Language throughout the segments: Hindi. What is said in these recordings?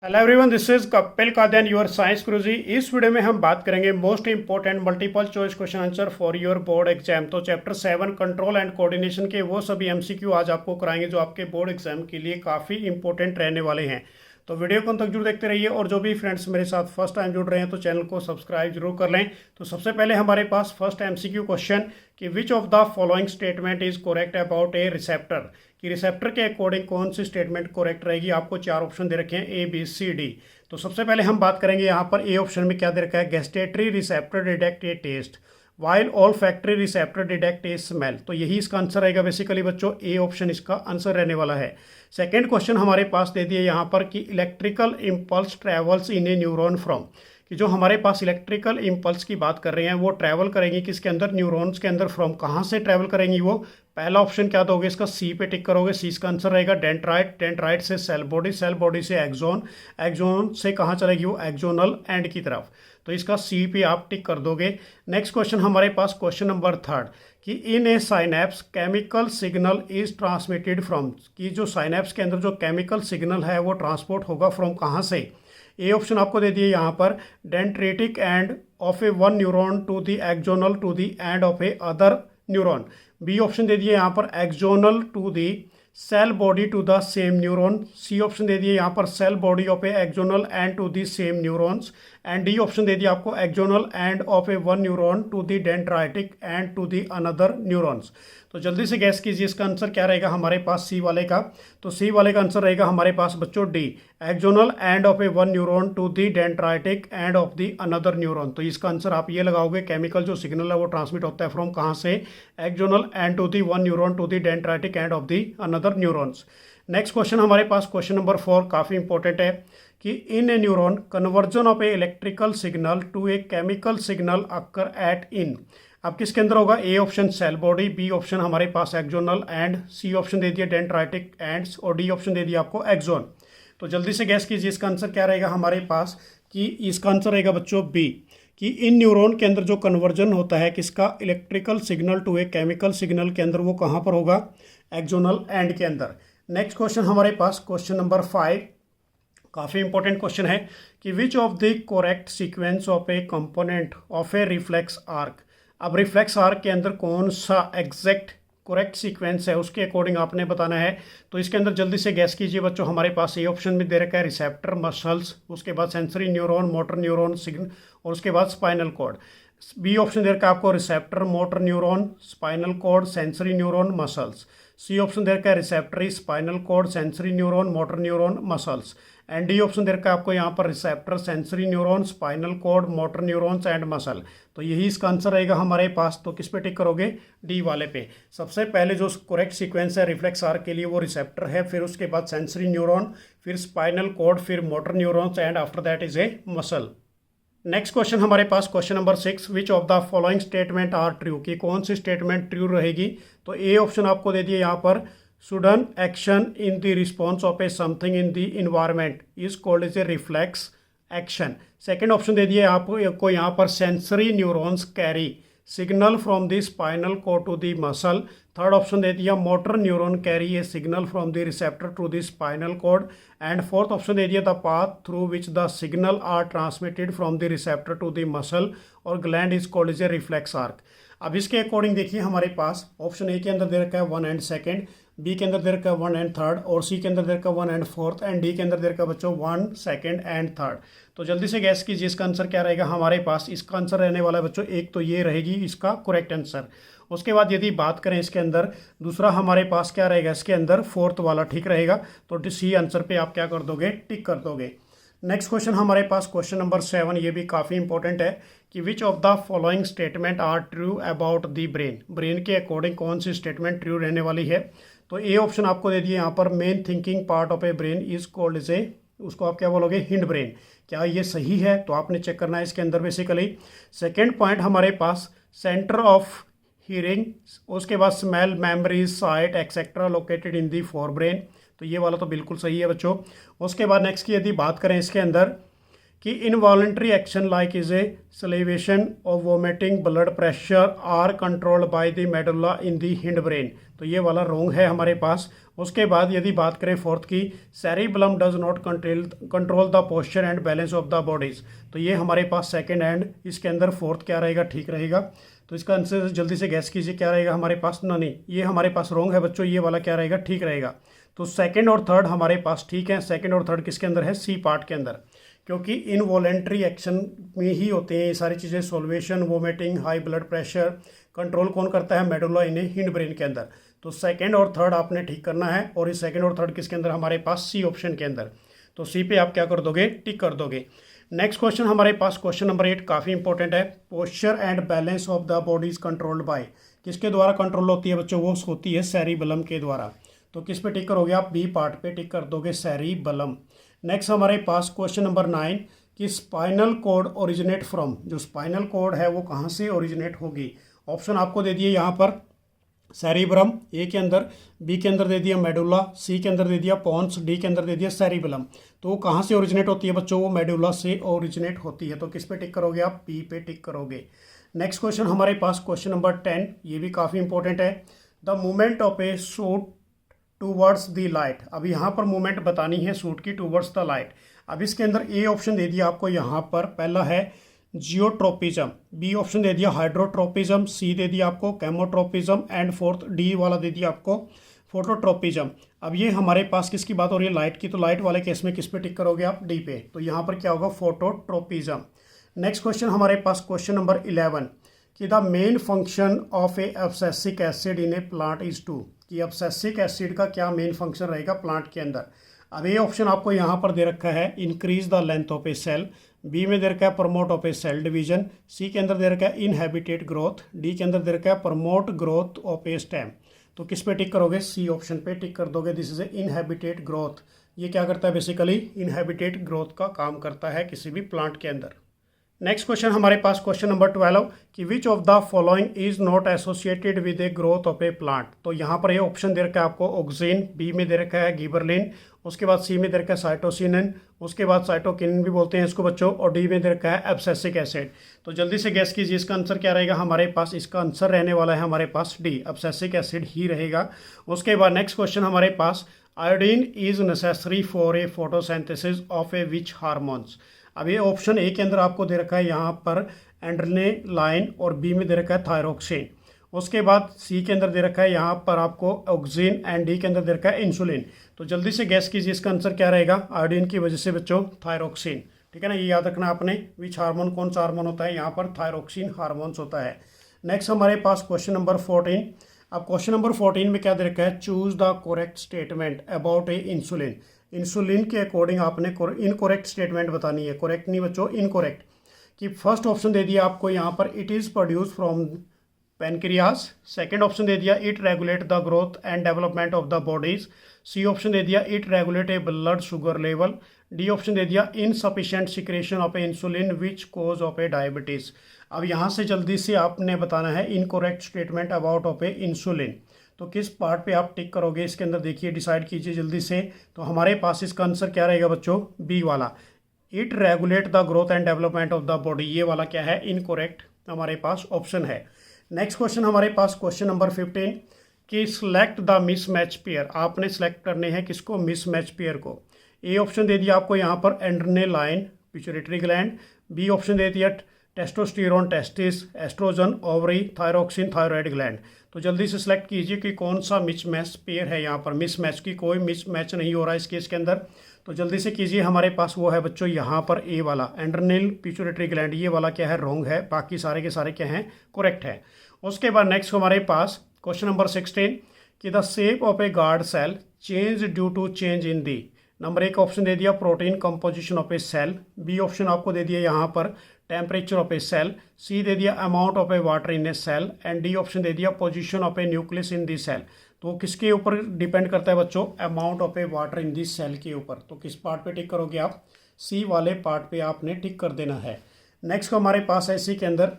Hello everyone, this is Kapil Kadyan your science Guruji. इस वीडियो में हम बात करेंगे most important multiple choice question answer for your board exam. तो चैप्टर 7 कंट्रोल एंड कोऑर्डिनेशन के वो सभी एमसीक्यू आज आपको कराएंगे जो आपके बोर्ड एग्जाम के लिए काफ़ी इंपॉर्टेंट रहने वाले हैं। तो वीडियो को अंत तक जरूर देखते रहिए और जो भी फ्रेंड्स मेरे साथ फर्स्ट टाइम जुड़ रहे हैं तो चैनल को सब्सक्राइब जरूर कर लें। तो सबसे पहले हमारे पास फर्स्ट एमसीक्यू क्वेश्चन कि which of the following statement is correct about A receptor, कि रिसेप्टर के अकॉर्डिंग कौन सी स्टेटमेंट करेक्ट रहेगी। आपको चार ऑप्शन दे रखे हैं ए बी सी डी। तो सबसे पहले हम बात करेंगे यहाँ पर ए ऑप्शन में क्या दे रखा है, gustatory receptor detect a taste while olfactory receptor detect a smell. तो यही इसका आंसर रहेगा बेसिकली बच्चों, ए ऑप्शन इसका आंसर रहने वाला है। सेकेंड क्वेश्चन हमारे पास दे दिए यहाँ पर कि electrical impulse travels in a neuron from, कि जो हमारे पास इलेक्ट्रिकल इम्पल्स की बात कर रहे हैं वो ट्रैवल करेंगी किसके अंदर, न्यूरॉन्स के अंदर। फ्रॉम कहाँ से ट्रैवल करेंगी वो, पहला ऑप्शन क्या दोगे इसका, सी पे टिक करोगे। सी इसका आंसर रहेगा डेंड्राइट, डेंड्राइट से सेल बॉडी, सेल बॉडी से एक्सोन, एक्सोन से कहाँ चलेगी वो, एक्सोनल एंड की तरफ। तो इसका सी पे आप टिक कर दोगे। नेक्स्ट क्वेश्चन हमारे पास क्वेश्चन नंबर 3 कि in a synapse chemical signal is transmitted from, कि जो साइनेप्स के अंदर जो केमिकल सिग्नल है वो ट्रांसपोर्ट होगा फ्रॉम कहाँ से। ए ऑप्शन आपको दे दिए यहाँ पर dendritic end of a one neuron to the axonal to the end of a other neuron. B option दे दिए यहाँ पर axonal to the cell body to the same neuron. C option दे दिए यहाँ पर cell body of a axonal end to the same neurons. And D option दे दिया आपको axonal end of a one neuron to the dendritic end to the another neurons. तो जल्दी से गैस कीजिए इसका आंसर क्या रहेगा हमारे पास सी वाले का। तो सी वाले का आंसर रहेगा हमारे पास बच्चों D, axonal end of a one neuron to the dendritic end of the another neuron. तो इसका आंसर आप ये लगाओगे, केमिकल जो सिग्नल है वो ट्रांसमिट होता है फ्रॉम कहाँ से, axonal end to the one neuron to the dendritic end of the another neurons. Next question हमारे पास क्वेश्चन नंबर 4 काफ़ी इंपॉर्टेंट है कि in a neuron conversion of a electrical signal to a chemical signal occur at in. अब किसके अंदर होगा, A option cell body, B option हमारे पास एक्सोनल एंड, सी ऑप्शन दे दिया डेंड्राइटिक एंड्स और डी ऑप्शन दे दिया आपको एक्सोन। तो जल्दी से गैस कीजिए इसका आंसर क्या रहेगा हमारे पास, कि इसका आंसर रहेगा बच्चों बी, कि इन न्यूरॉन के अंदर जो कन्वर्जन होता है किसका, electrical signal to a chemical signal के अंदर, वो कहाँ पर होगा, एक्सोनल एंड के अंदर। नेक्स्ट क्वेश्चन हमारे पास क्वेश्चन नंबर 5 काफ़ी इंपॉर्टेंट क्वेश्चन है कि which of the correct sequence of A component of A reflex arc. अब रिफ्लेक्स आर्क के अंदर कौन सा एग्जैक्ट करेक्ट सीक्वेंस है उसके अकॉर्डिंग आपने बताना है। तो इसके अंदर जल्दी से गैस कीजिए बच्चों, हमारे पास ए ऑप्शन में दे रखा है रिसेप्टर, मसल्स, उसके बाद sensory neuron, motor neuron, signal और उसके बाद स्पाइनल कॉर्ड। बी ऑप्शन दे रखा है आपको receptor, motor neuron, spinal cord, sensory neuron, muscles. C option दे रखा है receptor, spinal cord, sensory neuron, motor neuron, muscles. And D option दे रखा है आपको यहाँ पर receptor, sensory neuron, spinal cord, motor neurons and muscle. तो यही इसका आंसर रहेगा हमारे पास। तो किस पे टिक करोगे, डी वाले पे। सबसे पहले जो करेक्ट सीक्वेंस है रिफ्लेक्स आर्क के लिए वो रिसेप्टर है, फिर उसके बाद सेंसरी न्यूरॉन, फिर स्पाइनल कॉर्ड, फिर motor neurons and after that is a muscle. Next question हमारे पास question number 6 which of the following statement are true, कि कौन सी स्टेटमेंट ट्रू रहेगी। तो ए ऑप्शन आपको दे दिया यहाँ पर sudden action in the response of a something in the environment is called as a reflex action। Second option दे दिए आपको यहाँ पर sensory neurons carry signal from the spinal cord to the muscle. Third option दे दिया motor neuron carry a signal from the receptor to the spinal cord. And fourth option दे दिया the path through which the signal are transmitted from the receptor to the muscle और gland is called as a reflex arc. अब इसके अकॉर्डिंग देखिए हमारे पास ऑप्शन ए के अंदर दे रखा है 1 एंड सेकेंड, बी के अंदर दे रखा है 1 एंड थर्ड और सी के अंदर दे रखा है 1 एंड फोर्थ एंड डी के अंदर दे रखा है बच्चों 1 सेकेंड एंड थर्ड। तो जल्दी से गैस कीजिए इसका आंसर क्या रहेगा हमारे पास। इसका आंसर रहने वाला है बच्चों एक, तो ये रहेगी इसका करेक्ट आंसर। उसके बाद यदि बात करें इसके अंदर दूसरा हमारे पास क्या रहेगा, इसके अंदर फोर्थ वाला ठीक रहेगा। तो सी आंसर पे आप क्या कर दोगे, टिक कर दोगे। नेक्स्ट क्वेश्चन हमारे पास क्वेश्चन नंबर 7, ये भी काफ़ी इंपॉर्टेंट है कि which of the following statement are true about the brain. Brain के अकॉर्डिंग कौन सी स्टेटमेंट ट्रू रहने वाली है। तो ए ऑप्शन आपको दे दिए यहाँ पर main thinking part of a brain is called as a, उसको आप क्या बोलोगे, हिंड ब्रेन। क्या ये सही है, तो आपने चेक करना है इसके अंदर बेसिकली। सेकेंड पॉइंट हमारे पास सेंटर ऑफ हियरिंग, उसके बाद smell, memories, site etcetera located in the fore brain. तो ये वाला तो बिल्कुल सही है बच्चों। उसके बाद नेक्स्ट की यदि बात करें इसके अंदर कि involuntary action like is a salivation और vomiting blood pressure are controlled by the medulla in the hind brain, तो ये वाला रॉन्ग है हमारे पास। उसके बाद यदि बात करें फोर्थ की, cerebellum does not control the posture and balance of the bodies, तो ये हमारे पास सेकंड एंड इसके अंदर फोर्थ क्या रहेगा, ठीक रहेगा। तो इसका आंसर जल्दी से गैस कीजिए क्या रहेगा हमारे पास। नहीं, ये हमारे पास रॉन्ग है बच्चों, ये वाला क्या रहेगा, ठीक रहेगा। तो सेकंड और थर्ड हमारे पास ठीक है। सेकंड और थर्ड किसके अंदर है, सी पार्ट के अंदर, क्योंकि इनवॉलेंट्री एक्शन में ही होते हैं ये सारी चीज़ें। Solution, vomiting, high blood pressure control कौन करता है, मेडुला इन हिंड ब्रेन के अंदर। तो सेकंड और थर्ड आपने ठीक करना है, और इस सेकंड और थर्ड किसके अंदर हमारे पास, सी ऑप्शन के अंदर। तो सी पे आप क्या कर दोगे, टिक कर दोगे। नेक्स्ट क्वेश्चन हमारे पास क्वेश्चन नंबर 8 काफ़ी इंपॉर्टेंट है। Posture and balance of the body is controlled by, किसके द्वारा कंट्रोल होती है बच्चों, वो होती है सेरिबलम के द्वारा। तो किस पे टिक करोगे आप, बी पार्ट पे टिक कर दोगे, सेरिबलम। नेक्स्ट हमारे पास क्वेश्चन नंबर 9 कि स्पाइनल कोड ओरिजिनेट फ्रॉम, जो स्पाइनल कोड है वो कहाँ से ओरिजिनेट होगी। ऑप्शन आपको दे दिए यहाँ पर, सेरिब्रम ए के अंदर, बी के अंदर दे दिया मेडुला, सी के अंदर दे दिया पॉन्स, डी के अंदर दे दिया सेरिबलम। तो वो कहाँ से ओरिजिनेट होती है बच्चों, वो मेडुला से ओरिजिनेट होती है। तो किस पे टिक करोगे आप, पी पे टिक करोगे। नेक्स्ट क्वेश्चन हमारे पास क्वेश्चन नंबर 10, ये भी काफ़ी इंपॉर्टेंट है। The movement of A suit towards the light, अब यहाँ पर मूवमेंट बतानी है सूट की टूवर्ड्स द लाइट। अब इसके अंदर ए ऑप्शन दे दिया आपको यहाँ पर, पहला है जियोट्रोपिज्म, बी ऑप्शन दे दिया हाइड्रोट्रोपिज्म, सी दे दिया आपको कैमोट्रोपिज्म, एंड फोर्थ डी वाला दे दिया आपको फोटोट्रोपिज्म। अब ये हमारे पास किसकी बात हो रही है, लाइट की, तो लाइट वाले केस में किस पे टिक करोगे आप, डी पे। तो यहाँ पर क्या होगा, फोटोट्रोपिज्म। नेक्स्ट क्वेश्चन हमारे पास क्वेश्चन नंबर 11 कि the main function of a abscisic acid in a plant is to, कि एब्सेसिक एसिड का क्या मेन फंक्शन रहेगा प्लांट के अंदर। अब ये ऑप्शन आपको यहाँ पर दे रखा है, increase the length of a cell, B में दे रखा है promote of a cell division, C के अंदर दे रखा है इनहेबिटेट ग्रोथ, डी के अंदर दे रखा है promote growth of A stem. तो किस पे टिक करोगे, सी ऑप्शन पे टिक कर दोगे। दिस इज ए इनहेबिटेट ग्रोथ, ये क्या करता है, बेसिकली इनहेबिटेट ग्रोथ का काम करता है किसी भी प्लांट के अंदर। नेक्स्ट क्वेश्चन हमारे पास क्वेश्चन नंबर 12 कि which of the following is not associated with a growth of A plant. तो यहाँ पर ये ऑप्शन दे रखा है आपको ऑक्सीन, बी में दे रखा है गिबरलिन, उसके बाद सी में दे रखा है साइटोसिनिन, उसके बाद साइटोकिनिन भी बोलते हैं इसको बच्चों, और डी में दे रखा है एब्सेसिक एसिड। तो जल्दी से गैस कीजिए इसका आंसर क्या रहेगा हमारे पास। इसका आंसर रहने वाला है हमारे पास डी, एब्सेसिक एसिड ही रहेगा। उसके बाद नेक्स्ट क्वेश्चन हमारे पास, iodine is necessary for a photosynthesis of a which hormones. अब ये ऑप्शन ए के अंदर आपको दे रखा है यहाँ पर एंड्रेनालाइन, और बी में दे रखा है थायरोक्सिन। उसके बाद सी के अंदर दे रखा है यहाँ पर आपको ऑक्सीन, एंड डी के अंदर दे रखा है इंसुलिन। तो जल्दी से गैस कीजिए इसका आंसर क्या रहेगा, आयोडीन की वजह से बच्चों थायरोक्सिन, ठीक है ना, ये याद रखना आपने। विच हार्मोन, कौन सा हार्मोन होता है यहाँ पर, थायरोक्सिन हार्मोन्स होता है। नेक्स्ट हमारे पास क्वेश्चन नंबर 14। अब क्वेश्चन नंबर 14 में क्या दे रखा है, choose the correct statement about A insulin. Insulin के अकॉर्डिंग आपने इनकोरेक्ट स्टेटमेंट बतानी है, करेक्ट नहीं बच्चों, इनकोरेक्ट। कि फर्स्ट ऑप्शन दे दिया आपको यहाँ पर, it is produce from pancreas. Second option दे दिया, it regulate the growth and development of the bodies. C option दे दिया, it regulate a blood sugar level. D option दे दिया, insufficient secretion of a insulin which cause of a diabetes. अब यहाँ से जल्दी से आपने बताना है incorrect statement about of a insulin. तो किस पार्ट पे आप टिक करोगे इसके अंदर, देखिए डिसाइड कीजिए जल्दी से। तो हमारे पास इसका आंसर क्या रहेगा बच्चों, बी वाला, it regulate the growth and development of the body. ये वाला क्या है, इनकोरेक्ट हमारे पास ऑप्शन है। नेक्स्ट क्वेश्चन हमारे पास क्वेश्चन नंबर 15 कि सिलेक्ट द मिसमैच पेयर। आपने सेलेक्ट करने हैं किसको, मिसमैच पेयर को। ए ऑप्शन दे दिया आपको यहाँ पर adrenaline pituitary gland, B option दे दिया testosterone testis, estrogen ovary, thyroxine thyroid gland. तो जल्दी से सिलेक्ट कीजिए कि कौन सा मिसमैच पेयर है यहाँ पर। मिसमैच की कोई मिसमैच नहीं हो रहा है इस केस के अंदर, तो जल्दी से कीजिए। हमारे पास वो है बच्चों यहाँ पर ए वाला, एंड्रेनल पिट्यूटरी ग्लैंड, ये वाला क्या है, रॉन्ग है। बाकी सारे के सारे क्या हैं, करेक्ट है। उसके बाद नेक्स्ट हमारे पास क्वेश्चन नंबर 16 कि the shape of a guard cell change due to change in the. Number 1 option दे दिया protein composition of a cell, B option आपको दे दिया यहाँ पर temperature of a cell, C दे दिया amount of a water in a cell, and D option दे दिया position of a nucleus in the cell. तो किसके ऊपर डिपेंड करता है बच्चों, amount of a water in the cell के ऊपर। तो किस पार्ट पे टिक करोगे आप, सी वाले पार्ट पे आपने टिक कर देना है। नेक्स्ट हमारे पास है इसी के अंदर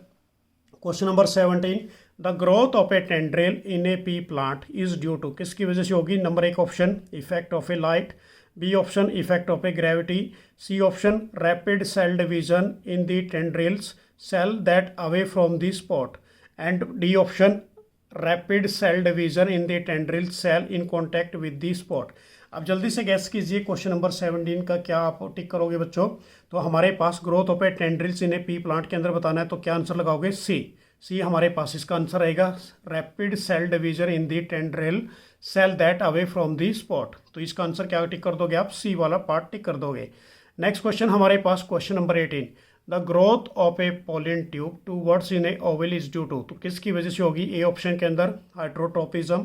question number 17, the growth of a tendril in a pea plant is due to, किसकी वजह से होगी। Number 1 option effect of a light, B option effect of a gravity, C option rapid cell division in the tendrils cell that away from the spot, and D option rapid cell division in the tendril cell in contact with the spot. अब जल्दी से गैस कीजिए क्वेश्चन नंबर 17 का क्या आप टिक करोगे बच्चों। तो हमारे पास growth of a tendrils in a pea plant के अंदर बताना है, तो क्या आंसर लगाओगे? सी हमारे पास इसका आंसर रहेगा rapid cell division in the tendril cell that away from the spot. तो इसका आंसर क्या टिक कर दोगे आप? सी वाला पार्ट टिक कर दोगे। नेक्स्ट क्वेश्चन हमारे पास question number 18, the growth of a pollen tube towards in a ovule is due to. तो किसकी वजह से होगी? ए ऑप्शन के अंदर हाइड्रोट्रोपिज्म,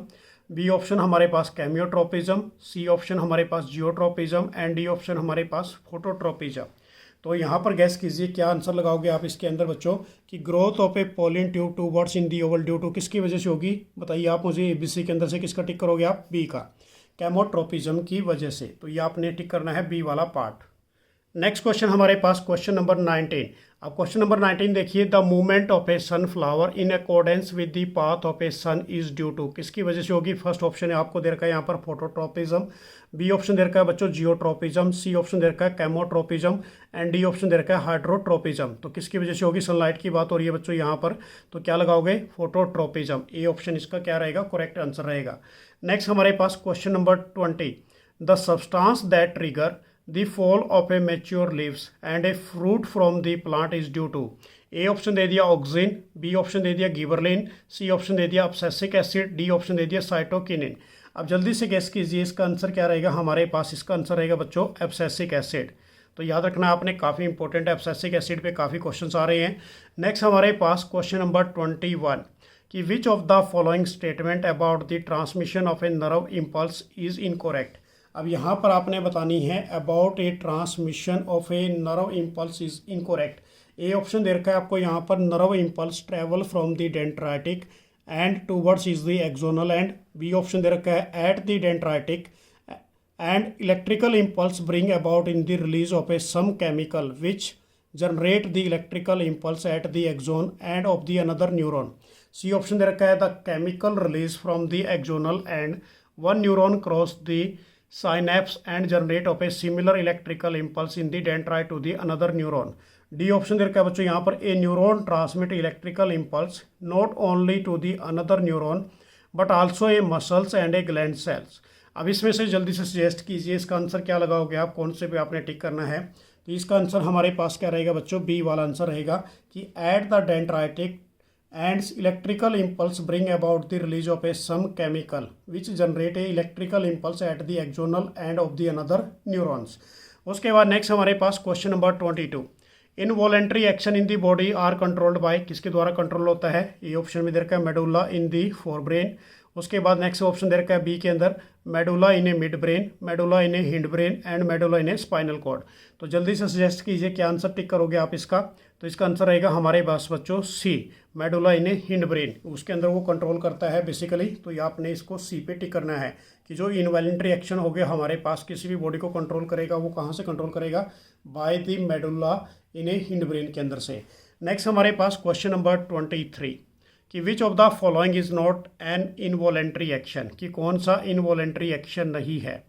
बी ऑप्शन हमारे पास कैमियोट्रोपिज्म, सी ऑप्शन हमारे पास जियोट्रोपिज्म, एंड डी ऑप्शन हमारे पास फोटोट्रोपिज्म। तो यहाँ पर गैस कीजिए क्या आंसर लगाओगे आप इसके अंदर बच्चों कि growth of a pollen tube towards in the ovule due to किसकी वजह से होगी? बताइए आप मुझे। एबीसी के अंदर से किसका टिक करोगे आप? बी का, कैमोट्रोपिज्म की वजह से। तो ये आपने टिक करना है बी वाला पार्ट। नेक्स्ट क्वेश्चन हमारे पास क्वेश्चन नंबर 19। अब क्वेश्चन नंबर 19 देखिए, the movement of a sunflower in accordance with the path of a sun is due to किसकी वजह से होगी? फर्स्ट ऑप्शन है आपको दे रखा है यहाँ पर फोटोट्रोपिज्म, बी ऑप्शन दे रखा है बच्चों जियोट्रोपिज्म, सी ऑप्शन दे रखा है कैमोट्रोपिज्म, एंड डी ऑप्शन दे रखा है हाइड्रोट्रोपिज्म। तो किसकी वजह से होगी? सनलाइट की बात हो रही है बच्चों यहाँ पर, तो क्या लगाओगे? फोटोट्रोपिज्म। ए ऑप्शन इसका क्या रहेगा? करेक्ट आंसर रहेगा। नेक्स्ट हमारे पास question number 20, the substance that trigger the fall of a mature leaves and a fruit from the plant is due to। A option दे दिया ऑक्सिन, बी ऑप्शन दे दिया गिबरलिन, सी ऑप्शन दे दिया अब्सेसिक एसिड, डी ऑप्शन दे दिया साइटोकिनिन। अब जल्दी से गेस कीजिए इसका आंसर क्या रहेगा हमारे पास? इसका आंसर रहेगा बच्चों एब्सेसिक एसिड। तो याद रखना आपने, काफ़ी इंपॉर्टेंट है, एब्सेसिक एसिड पे काफ़ी क्वेश्चन आ रहे हैं। नेक्स्ट हमारे पास क्वेश्चन नंबर 21 कि which of the following statement about the transmission of a nerve impulse is incorrect. अब यहाँ पर आपने बतानी है about a transmission of a nerve impulse is incorrect. A option दे रखा है आपको यहाँ पर nerve impulse travel from the dendritic end towards is the axonal end, B option दे रखा है at the dendritic end electrical impulse bring about in the release of A some chemical which generate the electrical impulse at the axon end of the another neuron. C option दे रखा है the chemical release from the axonal end one neuron cross the synapse and generate of a similar electrical impulse in the dendrite to the another neuron। D option दे रखा है बच्चों यहाँ पर a neuron transmit electrical impulse not only to the another neuron but also a muscles and a gland cells. अब इसमें से जल्दी से सजेस्ट कीजिए इसका आंसर क्या लगाओगे आप? कौन से पे आपने टिक करना है? तो इसका आंसर हमारे पास क्या रहेगा बच्चों? बी वाला आंसर रहेगा कि eight the dendritic and electrical impulse bring about the release of a some chemical which generate a electrical impulse at the axonal end of the another neurons। उसके बाद नेक्स्ट हमारे पास question number 22, involuntary action in the body are controlled by किसके द्वारा कंट्रोल होता है? ए ऑप्शन में दे रखा है मेडुला इन दी फोर ब्रेन। उसके बाद नेक्स्ट ऑप्शन दे रखा है बी के अंदर medulla in a mid brain, medulla in a hind brain and medulla in a spinal cord. तो जल्दी से सजेस्ट कीजिए क्या आंसर टिक करोगे आप इसका? तो इसका आंसर रहेगा हमारे पास बच्चों सी, medulla in a hind brain. उसके अंदर वो कंट्रोल करता है बेसिकली। तो ये आपने इसको सी पे टिक करना है कि जो इनवॉलेंट्री एक्शन हो गया हमारे पास किसी भी बॉडी को कंट्रोल करेगा, वो कहाँ से कंट्रोल करेगा? Bye the medulla in a hind brain के अंदर से। नेक्स्ट हमारे पास क्वेश्चन नंबर 23 कि which of the following is not an involuntary action, कि कौन सा इनवॉलेंट्री एक्शन नहीं है?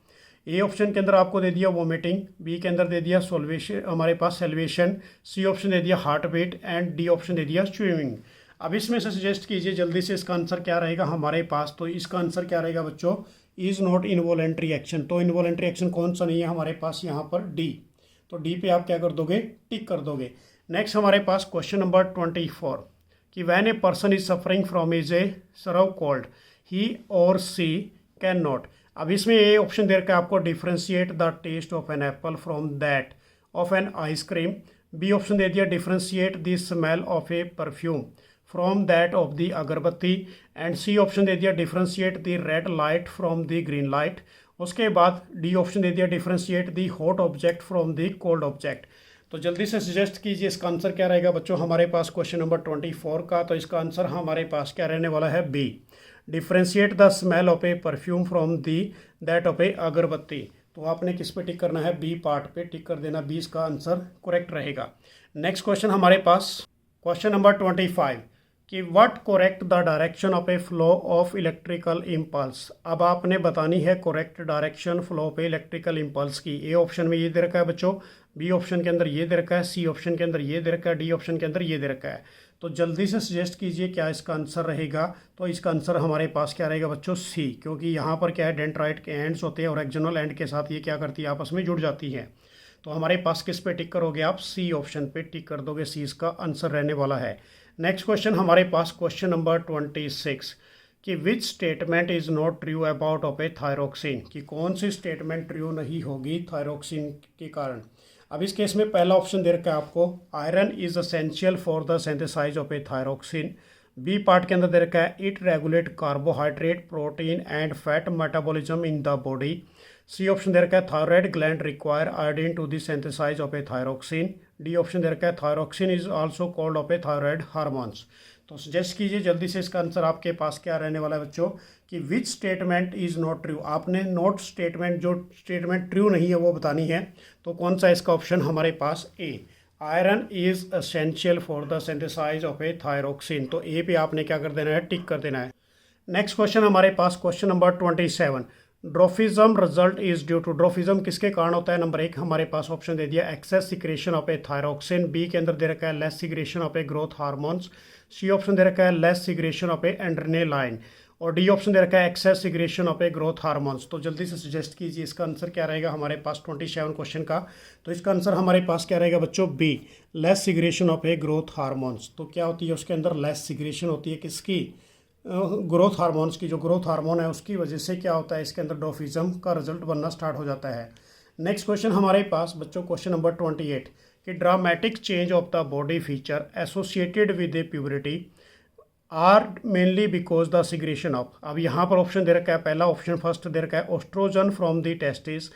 ए ऑप्शन के अंदर आपको दे दिया वोमिटिंग, बी के अंदर दे दिया सोल्वेशन हमारे पास सेल्वेशन, सी ऑप्शन दे दिया heart beat and D option दे दिया स्विमिंग। अब इसमें से सजेस्ट कीजिए जल्दी से इसका आंसर क्या रहेगा हमारे पास? तो इसका आंसर क्या रहेगा बच्चों? Is not involuntary action. तो इनवॉलेंट्री एक्शन कौन सा नहीं है हमारे पास यहाँ पर? डी। तो डी पे आप क्या कर दोगे? टिक कर दोगे। नेक्स्ट हमारे पास क्वेश्चन नंबर 24 कि when a person is suffering from is a severe cold he और सी कैन नॉट। अब इसमें ए ऑप्शन दे रखा है आपको differentiate the taste of an apple from that of an ice cream, B option दे दिया differentiate the smell of a perfume from that of the agarbatti, and C option दे दिया differentiate the red light from the green light. उसके बाद डी ऑप्शन दे दिया differentiate the hot object from the cold object. तो जल्दी से सजेस्ट कीजिए इसका आंसर क्या रहेगा बच्चों हमारे पास क्वेश्चन नंबर 24 का? तो इसका आंसर हमारे पास क्या रहने वाला है? B, differentiate the smell of a perfume from the that of a agarbatti. तो आपने किस पे टिक करना है? बी पार्ट पे टिक कर देना, बी इसका आंसर करेक्ट रहेगा। नेक्स्ट क्वेश्चन हमारे पास क्वेश्चन नंबर 25 कि what correct the direction of A flow of electrical impulse. अब आपने बतानी है करेक्ट डायरेक्शन फ्लो पे इलेक्ट्रिकल इम्पल्स की। ए ऑप्शन में ये दे रखा है बच्चों, बी ऑप्शन के अंदर ये दे रखा है, सी ऑप्शन के अंदर ये दे रखा है, डी ऑप्शन के अंदर ये दे रखा है। तो जल्दी से सजेस्ट कीजिए क्या इसका आंसर रहेगा। तो इसका आंसर हमारे पास क्या रहेगा बच्चों, सी, क्योंकि यहाँ पर क्या है डेंड्राइट के एंड्स होते हैं और एक्सटर्नल एंड के साथ ये क्या करती है, आपस में जुड़ जाती है। तो हमारे पास किस पे टिक करोगे आप, सी ऑप्शन पे टिक कर दोगे, सी इसका आंसर रहने वाला है। नेक्स्ट क्वेश्चन हमारे पास क्वेश्चन नंबर 26 कि which statement is not true about of a thyroxine, कि कौन सी स्टेटमेंट ट्रू नहीं होगी थायरोक्सिन के कारण। अब इस केस में पहला ऑप्शन दे रखा है आपको, iron is essential for the synthesize of a thyroxine. B part के अंदर दे रखा है it regulate carbohydrate protein and fat metabolism in the body. C option दे रखा है thyroid gland require iodine to the synthesize of a thyroxine. D option दे रखा है thyroxine is also called of a thyroid hormones. तो सजेस्ट कीजिए जल्दी से इसका आंसर आपके पास क्या रहने वाला है बच्चों, कि which statement is not true. आपने नॉट स्टेटमेंट, जो स्टेटमेंट ट्रू नहीं है वो बतानी है। तो कौन सा इसका ऑप्शन हमारे पास, A, iron is essential for the synthesize of a thyroxine. तो ए पे आपने क्या कर देना है, टिक कर देना है। नेक्स्ट क्वेश्चन हमारे पास question number 27, dwarfism result is due to. Dwarfism किसके कारण होता है। नंबर 1 हमारे पास ऑप्शन दे दिया excess secretion of a thyroxine. B के अंदर दे रखा है less secretion of a growth hormones. C option दे रखा है less secretion of a adrenaline. और डी ऑप्शन दे रखा है excess secretion of a growth hormones. तो जल्दी से सजेस्ट कीजिए इसका आंसर क्या रहेगा हमारे पास 27 क्वेश्चन का। तो इसका आंसर हमारे पास क्या रहेगा बच्चों, B, less secretion of a growth hormones. तो क्या होती है उसके अंदर, लेस सिक्रेशन होती है किसकी, ग्रोथ हार्मोन्स की। जो ग्रोथ हार्मोन है उसकी वजह से क्या होता है, इसके अंदर ड्रोफिज्म का रिजल्ट बनना स्टार्ट हो जाता है। नेक्स्ट क्वेश्चन हमारे पास बच्चों क्वेश्चन नंबर 28 कि dramatic change of the body feature associated with a puberty are mainly because the secretion of. अब यहाँ पर ऑप्शन दे रखा है, पहला ऑप्शन फर्स्ट दे रखा है oestrogen from the testis,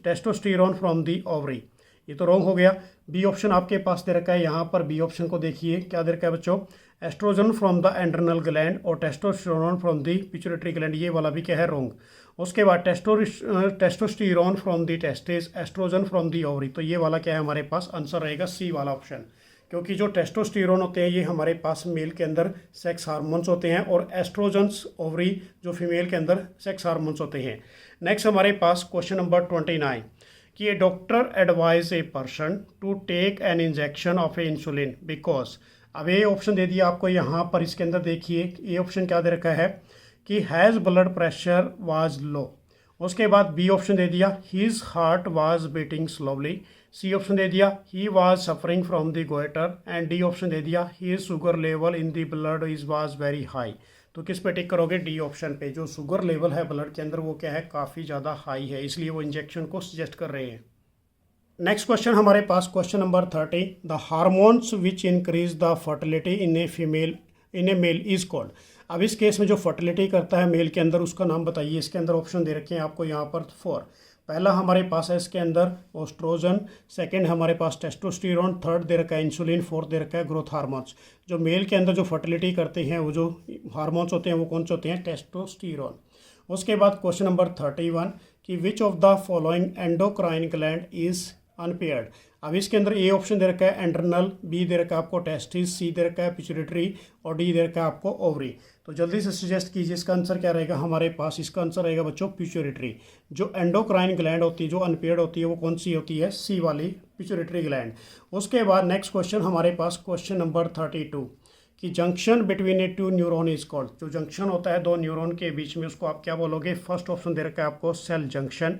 testosterone from the ovary. ये तो रॉन्ग हो गया। बी ऑप्शन आपके पास दे रखा है, यहाँ पर बी ऑप्शन को देखिए क्या दे रखा है बच्चों, estrogen from the adrenal gland और testosterone from the pituitary gland. ये वाला भी क्या है, रॉन्ग। उसके बाद testosterone from the testis, estrogen from the ovary. तो ये वाला क्या है हमारे पास, आंसर रहेगा सी वाला ऑप्शन, क्योंकि जो टेस्टोस्टेरोन होते हैं ये हमारे पास मेल के अंदर सेक्स हार्मोन्स होते हैं और एस्ट्रोजन्स ओवरी जो फीमेल के अंदर सेक्स हार्मोन्स होते हैं। नेक्स्ट हमारे पास क्वेश्चन नंबर 29 कि a doctor advise a person to take an injection of a insulin because. अब ये ऑप्शन दे दिया आपको यहाँ पर, इसके अंदर देखिए ये ऑप्शन क्या दे रखा है कि his blood pressure was low. उसके बाद बी ऑप्शन दे दिया his heart was beating slowly. C option दे दिया he was suffering from the goiter and D option दे दिया his sugar level in the blood is was very high. तो किस पे टिक करोगे, डी ऑप्शन पे। जो शुगर लेवल है ब्लड के अंदर वो क्या है, काफ़ी ज़्यादा हाई है, इसलिए वो इंजेक्शन को सजेस्ट कर रहे हैं। नेक्स्ट क्वेश्चन हमारे पास question number 30 the hormones which increase the fertility in a male is called. अब इस केस में जो फर्टिलिटी करता है मेल के अंदर उसका नाम बताइए। इसके अंदर ऑप्शन दे रखे हैं आपको यहाँ पर 4। पहला हमारे पास है इसके अंदर ओस्ट्रोजन, सेकंड हमारे पास टेस्टोस्टेरोन, थर्ड दे रखा है इंसुलिन, फोर्थ दे रखा है ग्रोथ हार्मोन्स। जो मेल के अंदर जो फर्टिलिटी करते हैं वो जो हार्मोन्स होते हैं वो कौन से होते हैं, टेस्टोस्टेरोन। उसके बाद क्वेश्चन नंबर 31 कि which of the following endocrine gland is unpaired. अब इसके अंदर ए ऑप्शन दे रखा है एंड्रेनल, बी दे रखा है आपको टेस्टिस, सी दे रखा है पिट्यूटरी और डी दे रखा है आपको ओवरी। तो जल्दी से सजेस्ट कीजिए इसका आंसर क्या रहेगा हमारे पास। इसका आंसर रहेगा बच्चों पिट्यूटरी। जो एंडोक्राइन ग्लैंड होती है, जो अनपेयर्ड होती है, वो कौन सी होती है, सी वाली पिट्यूटरी ग्लैंड। उसके बाद नेक्स्ट क्वेश्चन हमारे पास क्वेश्चन नंबर 32 कि junction between a two neuron is called. जो जंक्शन होता है दो न्यूरॉन के बीच में उसको आप क्या बोलोगे। फर्स्ट ऑप्शन दे रखा है आपको सेल जंक्शन,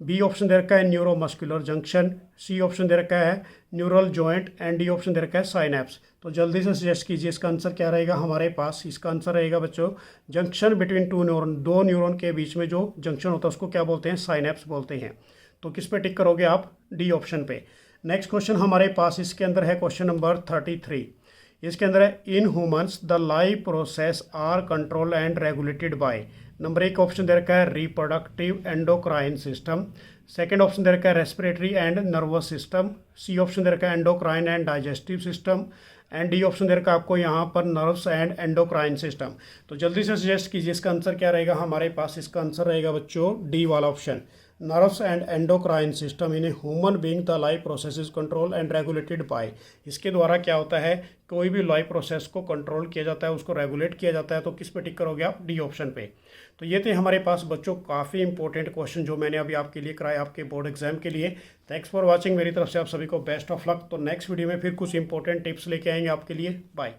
बी ऑप्शन दे रखा है न्यूरोमस्कुलर जंक्शन, सी ऑप्शन दे रखा है neural joint and D option दे रखा है साइनेप्स। तो जल्दी से सजेस्ट कीजिए इसका आंसर क्या रहेगा हमारे पास। इसका आंसर रहेगा बच्चों जंक्शन बिटवीन टू न्यूरॉन। दो न्यूरॉन के बीच में जो जंक्शन होता है उसको क्या बोलते हैं, साइनेप्स बोलते हैं। तो किस पे टिक करोगे आप, डी ऑप्शन पे। नेक्स्ट क्वेश्चन हमारे पास इसके अंदर है क्वेश्चन नंबर 33। इसके अंदर है in humans the life process are control and regulated by. Number 1 option दे रखा है reproductive endocrine system, second option दे रखा है respiratory and nervous system, C option दे रखा है endocrine and digestive system and D option दे रखा है आपको यहाँ पर नर्व्स एंड एंडोक्राइन सिस्टम। तो जल्दी से सजेस्ट कीजिए इसका आंसर क्या रहेगा हमारे पास। इसका आंसर रहेगा बच्चों डी वाला option, nerves and endocrine system in a human being the life process control and regulated bye. इसके द्वारा क्या होता है, कोई भी लाइफ प्रोसेस को कंट्रोल किया जाता है, उसको रेगुलेट किया जाता है। तो किस पे टिक करोगे आप, डी ऑप्शन पे। तो ये थे हमारे पास बच्चों काफ़ी इंपॉर्टेंट क्वेश्चन जो मैंने अभी आपके लिए कराए आपके बोर्ड एग्जाम के लिए। थैंक्स फॉर वॉचिंग, मेरी तरफ से आप सभी को बेस्ट ऑफ लक। तो नेक्स्ट वीडियो में फिर कुछ इंपॉर्टेंट टिप्स लेके आएंगे आपके लिए। बाय।